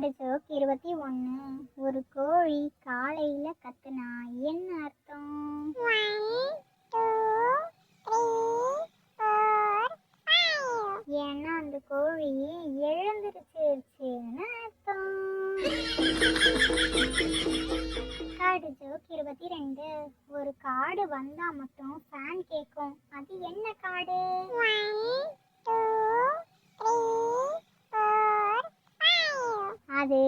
Card joke 21. ஒரு கோழி காலையில கத்துனா என்ன அர்த்தம்? 1, 2, 3, 4, 5. ஏன்னா அந்த கோழி எழுந்திருச்சுன்னு அர்த்தம். Card joke 22. ஒரு காடு வந்தா மட்டும் ஃபேன் கேட்கும், அது என்ன காடு? 1, 2, 3, 4, 5. அது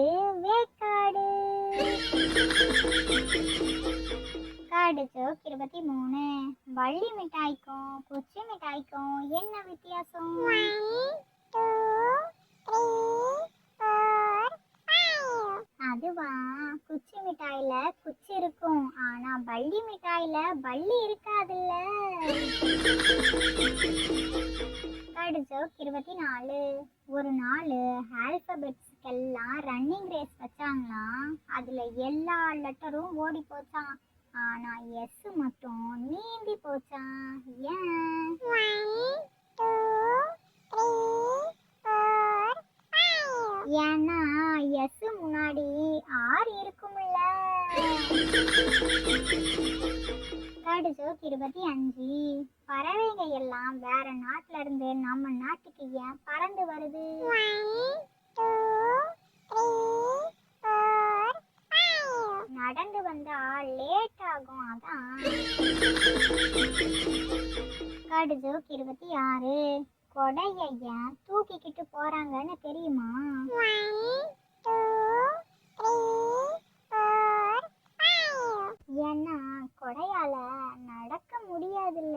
வேக்காடு. Card joke 23. வள்ளி மிட்டாய்க்கும் குச்சி மிட்டாய்க்கும் என்ன வித்தியாசம்? 1, 2, 3, 4, 5. அதுவா, குச்சி மிட்டாயில குச்சி இருக்கும், ஆனா வள்ளி மிட்டாயில வள்ளி இருக்காதுல்ல. Card joke 24. ஒரு நாள் ஆல்பபெட்ஸ்க்கெல்லாம் ரன்னிங் ரேஸ் வச்சாங்களாம். அதுல எல்லா லெட்டரும் ஓடி போச்சான், ஆனா எஸ் மட்டும் நீந்தி போச்சான். ஏன்? 1, 2, 3, 4, 5. ஏன்னா எஸ் முன்னாடி ஆர் இருக்கும்ல. Card joke 25. பறவைங்க எல்லாம் வேற நாட்டுல இருந்து நம்ம நாட்டுக்கு ஏன் பறந்து வருது? 1, 2, 3, 4, 5. நடந்து வந்தா லேட் ஆகும், அதான். Card joke 26. கொடையை ஏன் தூக்கிக்கிட்டு போறாங்கன்னு தெரியுமா? 1, 2, 3, 4, 5. ஏன்னா கொடையால நடக்க முடியாதுல்ல.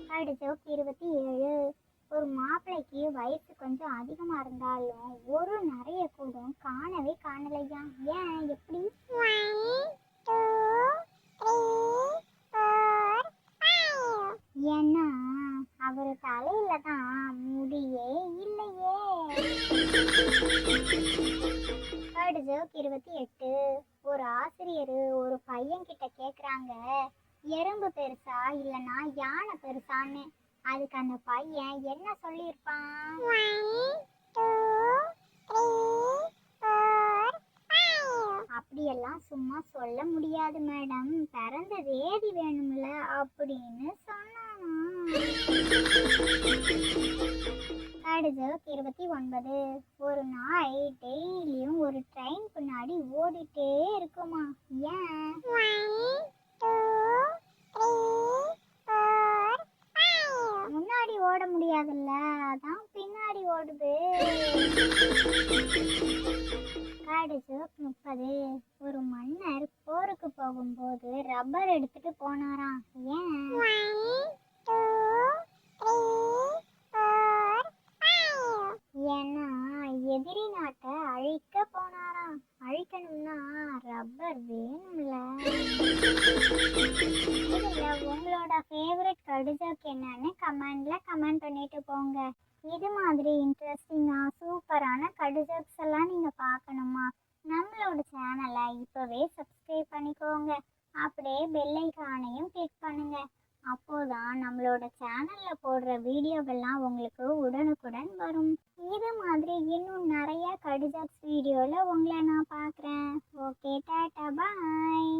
Card joke 27. ஒரு மாப்பிள்ளைக்கு வயசு கொஞ்சம் அதிகமா இருந்தாலும் ஒரு நிறைய கூட காணவே காணலையா, ஏன் எப்படி? 1, 2, 3, 4, 5. ஏன்னா அவர் தலையில தான் முடியே இல்லையே. Card joke 28. ஒரு ஆசிரியர் ஒரு பையன் கிட்ட கேக்குறாங்க, எறும்பு பெருசா இல்லனா யானை பெருசான்னு. அதுக்கு அந்த பையன் என்ன சொல்லியிருப்பான்? 1, 2, 3, 4, 5. அப்படியெல்லாம் சும்மா சொல்ல முடியாது மேடம், பிறந்த தேதி வேணும்ல அப்படின்னு சொன்னானா. Card joke 29. ஒரு நாய் டெய்லியும் ஒரு ட்ரெயின் பின்னாடி ஓடிட்டே இருக்குமா, ஏன்? 1, 2, 3, 4, 5. முன்னாடி ஓட முடியாதுல்ல, அதான் பின்னாடி ஓடுது. Card joke 30. ஒரு மன்னர் போருக்கு போகும்போது ரப்பர் எடுத்துட்டு போனாராம், ஏன்? 1, 2, 3, 4, 5. ஏன்னா எதிரி நாட்டை அழிக்க போனாராம், அழிக்கணும்னா ரப்பர் வேணும்ல. இதுல உங்களோட ஃபேவரட் கார்டு ஜோக் என்னன்னு கமெண்ட்ல கமெண்ட் பண்ணிட்டு போங்க. இது மாதிரி இன்ட்ரெஸ்டிங்கா சூப்பரான கார்டு ஜோக்ஸ் எல்லாம் நீங்க பார்க்கணுமா, நம்மளோட சேனலை இப்பவே சப்ஸ்கிரைப் பண்ணிக்கோங்க. அப்படியே பெல் ஐகானையும் கிளிக் பண்ணுங்க. அப்போதான் நம்மளோட சேனல்ல போடுற வீடியோவெல்லாம் உங்களுக்கு உடனுக்குடன் வரும். இது மாதிரி இன்னும் நிறைய கார்டு ஜோக்ஸ் வீடியோல உங்களை நான் பார்க்குறேன். ஓகே, டாடா, பாய்.